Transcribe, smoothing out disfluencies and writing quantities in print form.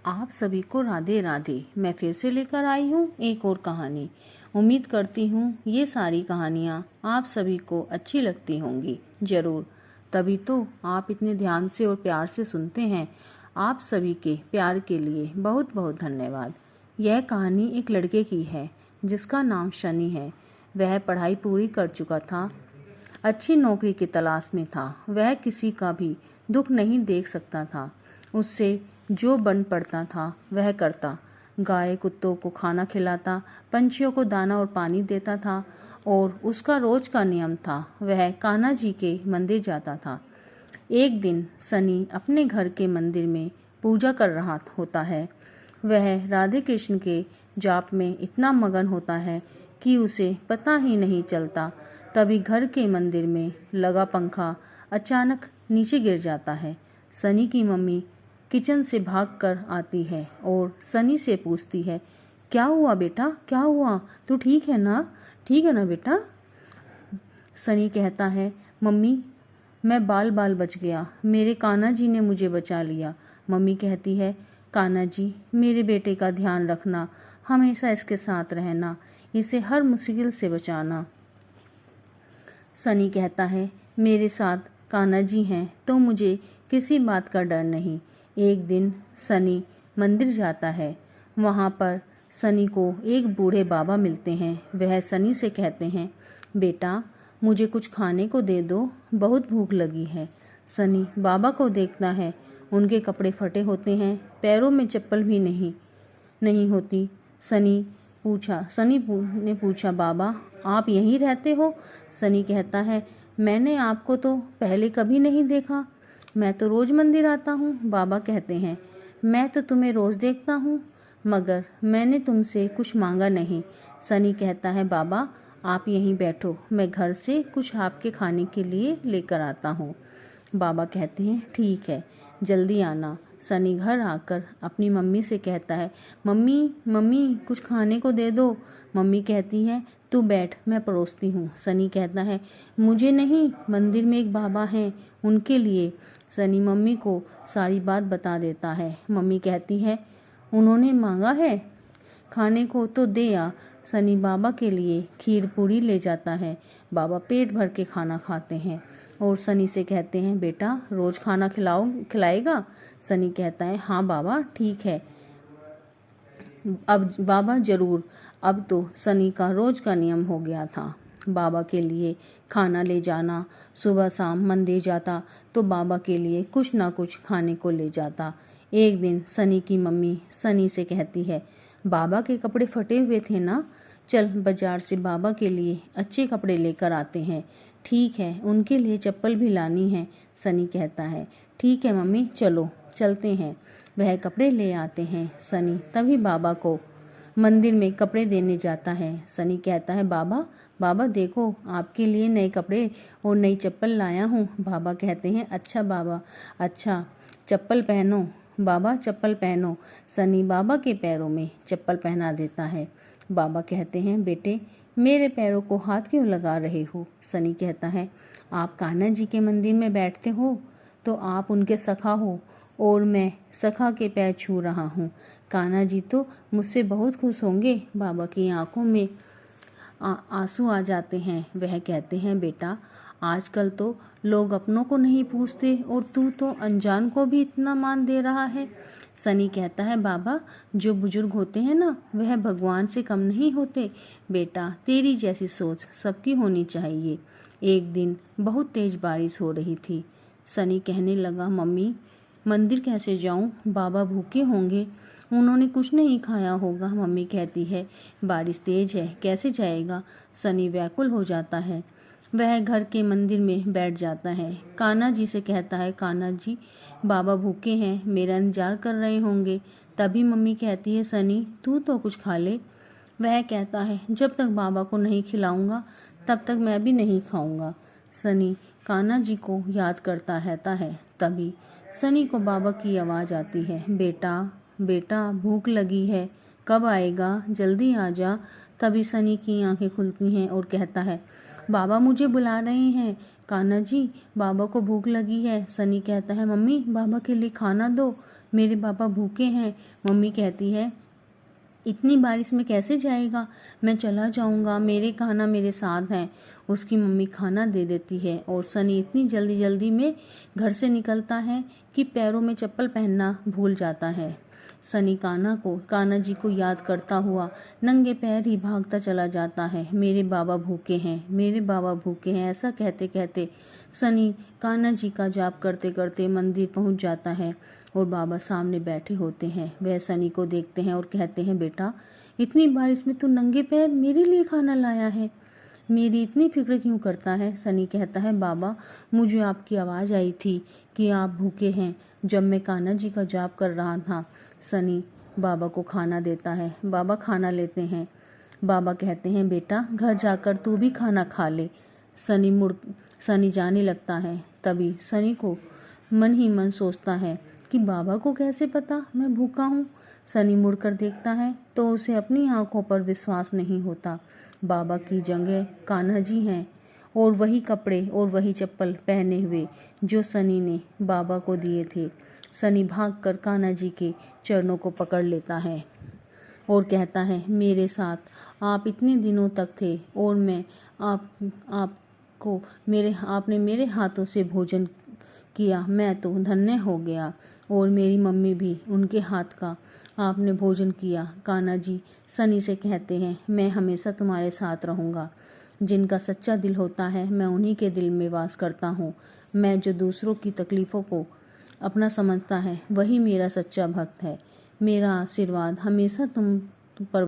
आप सभी को राधे राधे। मैं फिर से लेकर आई हूँ एक और कहानी। उम्मीद करती हूँ ये सारी कहानियाँ आप सभी को अच्छी लगती होंगी। ज़रूर, तभी तो आप इतने ध्यान से और प्यार से सुनते हैं। आप सभी के प्यार के लिए बहुत बहुत धन्यवाद। यह कहानी एक लड़के की है जिसका नाम शनि है। वह पढ़ाई पूरी कर चुका था, अच्छी नौकरी की तलाश में था। वह किसी का भी दुख नहीं देख सकता था। उससे जो बन पड़ता था वह करता। गाय कुत्तों को खाना खिलाता, पंछियों को दाना और पानी देता था। और उसका रोज का नियम था, वह कान्हा जी के मंदिर जाता था। एक दिन सनी अपने घर के मंदिर में पूजा कर रहा होता है। वह राधे कृष्ण के जाप में इतना मगन होता है कि उसे पता ही नहीं चलता। तभी घर के मंदिर में लगा पंखा अचानक नीचे गिर जाता है। सनी की मम्मी किचन से भागकर आती है और सनी से पूछती है, क्या हुआ बेटा, क्या हुआ? तू ठीक है ना? ठीक है ना बेटा? सनी कहता है, मम्मी मैं बाल बाल बच गया, मेरे कान्हा जी ने मुझे बचा लिया। मम्मी कहती है, कान्हा जी मेरे बेटे का ध्यान रखना, हमेशा इसके साथ रहना, इसे हर मुश्किल से बचाना। सनी कहता है, मेरे साथ कान्हा जी हैं तो मुझे किसी बात का डर नहीं। एक दिन सनी मंदिर जाता है। वहाँ पर सनी को एक बूढ़े बाबा मिलते हैं। वह सनी से कहते हैं, बेटा मुझे कुछ खाने को दे दो, बहुत भूख लगी है। सनी बाबा को देखता है। उनके कपड़े फटे होते हैं, पैरों में चप्पल भी नहीं होती। सनी ने पूछा, बाबा आप यहीं रहते हो? सनी कहता है, मैंने आपको तो पहले कभी नहीं देखा, मैं तो रोज मंदिर आता हूँ। बाबा कहते हैं, मैं तो तुम्हें रोज देखता हूँ, मगर मैंने तुमसे कुछ मांगा नहीं। सनी कहता है, बाबा आप यहीं बैठो, मैं घर से कुछ आपके खाने के लिए लेकर आता हूँ। बाबा कहते हैं, ठीक है, जल्दी आना। सनी घर आकर अपनी मम्मी से कहता है, मम्मी कुछ खाने को दे दो। मम्मी कहती है, तू बैठ, मैं परोसती हूँ। सनी कहता है, मुझे नहीं, मंदिर में एक बाबा हैं, उनके लिए। सनी मम्मी को सारी बात बता देता है। मम्मी कहती है, उन्होंने मांगा है खाने को तो दे आ। सनी बाबा के लिए खीर पूरी ले जाता है। बाबा पेट भर के खाना खाते हैं और सनी से कहते हैं, बेटा रोज खाना खिलाएगा? सनी कहता है, हाँ बाबा ठीक है, अब बाबा जरूर। अब तो सनी का रोज का नियम हो गया था, बाबा के लिए खाना ले जाना। सुबह शाम मंदिर जाता तो बाबा के लिए कुछ ना कुछ खाने को ले जाता। एक दिन सनी की मम्मी सनी से कहती है, बाबा के कपड़े फटे हुए थे ना, चल बाजार से बाबा के लिए अच्छे कपड़े लेकर आते हैं। ठीक है, उनके लिए चप्पल भी लानी है। सनी कहता है, ठीक है मम्मी, चलो चलते हैं। वह कपड़े ले आते हैं। सनी तभी बाबा को मंदिर में कपड़े देने जाता है। सनी कहता है, बाबा देखो आपके लिए नए कपड़े और नई चप्पल लाया हूँ। बाबा कहते हैं, अच्छा बाबा, अच्छा चप्पल पहनो। बाबा चप्पल पहनो। सनी बाबा के पैरों में चप्पल पहना देता है। बाबा कहते हैं, बेटे मेरे पैरों को हाथ क्यों लगा रहे हो? सनी कहता है, आप कान्हा जी के मंदिर में बैठते हो तो आप उनके सखा हो और मैं सखा के पैर छू रहा हूँ। कान्हा जी तो मुझसे बहुत खुश होंगे। बाबा की आंखों में आंसू आ जाते हैं। वह कहते हैं, बेटा आजकल तो लोग अपनों को नहीं पूछते और तू तो अनजान को भी इतना मान दे रहा है। सनी कहता है, बाबा जो बुजुर्ग होते हैं ना, वह भगवान से कम नहीं होते। बेटा तेरी जैसी सोच सबकी होनी चाहिए। एक दिन बहुत तेज बारिश हो रही थी। सनी कहने लगा, मम्मी मंदिर कैसे जाऊं? बाबा भूखे होंगे, उन्होंने कुछ नहीं खाया होगा। मम्मी कहती है, बारिश तेज है, कैसे जाएगा? सनी व्याकुल हो जाता है। वह घर के मंदिर में बैठ जाता है। कान्हा जी से कहता है, कान्हा जी बाबा भूखे हैं, मेरा इंतजार कर रहे होंगे। तभी मम्मी कहती है, सनी तू तो कुछ खा ले। वह कहता है, जब तक बाबा को नहीं खिलाऊंगा तब तक मैं भी नहीं खाऊंगा। सनी कान्हा जी को याद करता रहता है। तभी सनी को बाबा की आवाज़ आती है, बेटा भूख लगी है, कब आएगा? जल्दी आ जा। तभी सनी की आंखें खुलती हैं और कहता है, बाबा मुझे बुला रहे हैं। कान्हा जी बाबा को भूख लगी है। सनी कहता है, मम्मी बाबा के लिए खाना दो। मेरे पापा भूखे हैं। मम्मी कहती है इतनी बारिश में कैसे जाएगा, मैं चला जाऊंगा, मेरे कान्हा मेरे साथ हैं। उसकी मम्मी खाना दे देती है और सनी इतनी जल्दी जल्दी में घर से निकलता है कि पैरों में चप्पल पहनना भूल जाता है। सनी कान्हा जी को याद करता हुआ नंगे पैर ही भागता चला जाता है। मेरे बाबा भूखे हैं, मेरे बाबा भूखे हैं, ऐसा कहते कहते सनी कान्हा जी का जाप करते करते मंदिर पहुंच जाता है और बाबा सामने बैठे होते हैं। वह सनी को देखते हैं और कहते हैं बेटा, इतनी बारिश में तू नंगे पैर मेरे लिए खाना लाया है, मेरी इतनी फिक्र क्यों करता है। सनी कहता है बाबा, मुझे आपकी आवाज़ आई थी कि आप भूखे हैं जब मैं कान्हा जी का जाप कर रहा था। सनी बाबा को खाना देता है। बाबा खाना लेते हैं। बाबा कहते हैं बेटा, घर जाकर तू भी खाना खा ले। सनी जाने लगता है। तभी सनी को मन ही मन सोचता है कि बाबा को कैसे पता मैं भूखा हूँ। सनी मुड़कर देखता है तो उसे अपनी आंखों पर विश्वास नहीं होता। बाबा की जगह कान्हा जी हैं और वही कपड़े और वही चप्पल पहने हुए जो सनी ने बाबा को दिए थे। सनी भागकर कान्हा जी के चरणों को पकड़ लेता है और कहता है मेरे साथ आप इतने दिनों तक थे और मैं आपने मेरे हाथों से भोजन किया, मैं तो धन्य हो गया और मेरी मम्मी भी, उनके हाथ का आपने भोजन किया। कान्हा जी सनी से कहते हैं मैं हमेशा तुम्हारे साथ रहूँगा। जिनका सच्चा दिल होता है मैं उन्हीं के दिल में वास करता हूँ। मैं जो दूसरों की तकलीफ़ों को अपना समझता है वही मेरा सच्चा भक्त है। मेरा आशीर्वाद हमेशा तुम पर